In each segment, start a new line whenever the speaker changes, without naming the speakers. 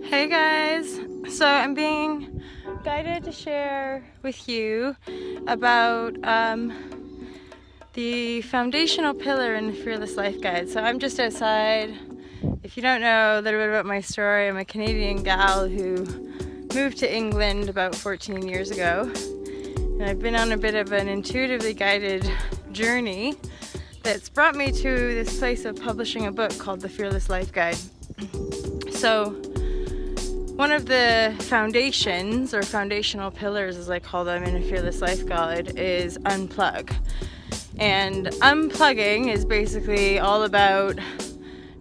Hey guys, so I'm being guided to share with you about the foundational pillar in the Fearless Life Guide. So I'm just outside. If you don't know a little bit about my story, I'm a Canadian gal who moved to England about 14 years ago, and I've been on a bit of an intuitively guided journey that's brought me to this place of publishing a book called the Fearless Life Guide. So one of the foundations, or foundational pillars as I call them in a Fearless Life Guide, is Unplug. And unplugging is basically all about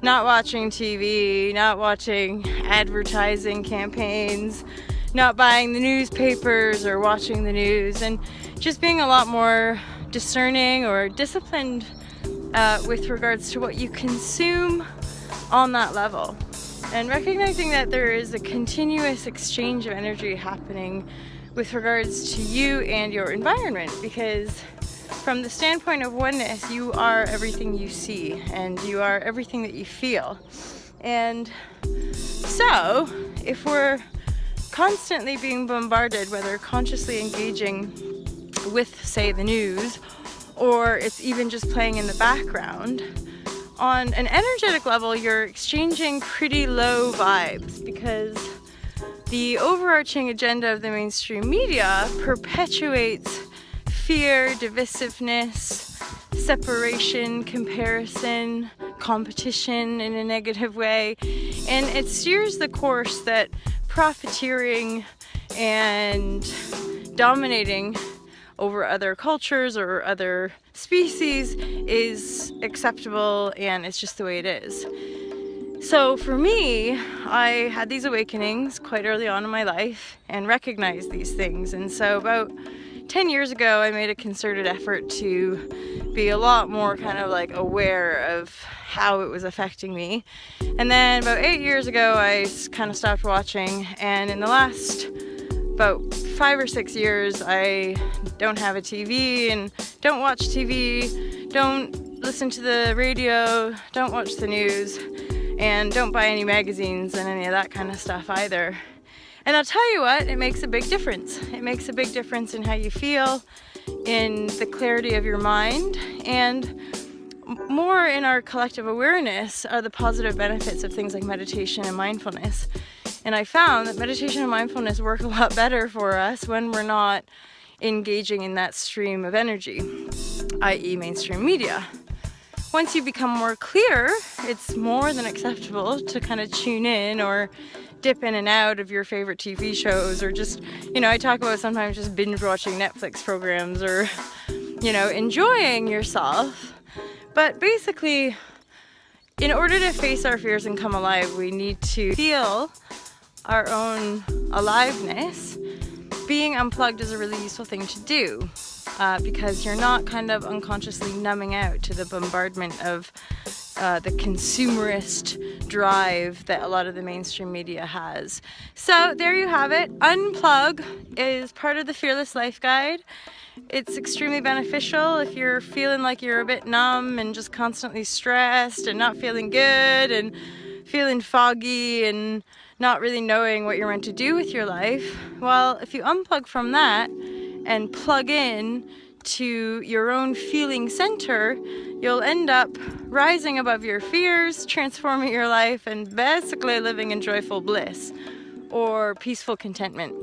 not watching TV, not watching advertising campaigns, not buying the newspapers or watching the news, and just being a lot more discerning or disciplined with regards to what you consume on that level. And recognizing that there is a continuous exchange of energy happening with regards to you and your environment, because from the standpoint of oneness, you are everything you see and you are everything that you feel. And so if we're constantly being bombarded, whether consciously engaging with, say, the news, or it's even just playing in the background, on an energetic level, you're exchanging pretty low vibes, because the overarching agenda of the mainstream media perpetuates fear, divisiveness, separation, comparison, competition in a negative way, and it steers the course that profiteering and dominating over other cultures or other species is acceptable, and it's just the way it is. So for me, I had these awakenings quite early on in my life and recognized these things. And so about 10 years ago, I made a concerted effort to be a lot more kind of like aware of how it was affecting me. And then about 8 years ago, I kind of stopped watching. And in the last about 5 or 6 years, I don't have a TV and don't watch TV, don't listen to the radio, don't watch the news, and don't buy any magazines and any of that kind of stuff either. And I'll tell you what, it makes a big difference. It makes a big difference in how you feel, in the clarity of your mind, and more in our collective awareness are the positive benefits of things like meditation and mindfulness. And I found that meditation and mindfulness work a lot better for us when we're not engaging in that stream of energy, i.e. mainstream media. Once you become more clear, it's more than acceptable to kind of tune in or dip in and out of your favorite TV shows, or just, I talk about sometimes just binge watching Netflix programs, or, enjoying yourself. But basically, in order to face our fears and come alive, we need to feel our own aliveness. Being unplugged is a really useful thing to do, because you're not kind of unconsciously numbing out to the bombardment of the consumerist drive that a lot of the mainstream media has. So there you have it. Unplug is part of the Fearless Life Guide. It's extremely beneficial if you're feeling like you're a bit numb and just constantly stressed and not feeling good and feeling foggy and not really knowing what you're meant to do with your life. Well, if you unplug from that and plug in to your own feeling center, you'll end up rising above your fears, transforming your life, and basically living in joyful bliss or peaceful contentment.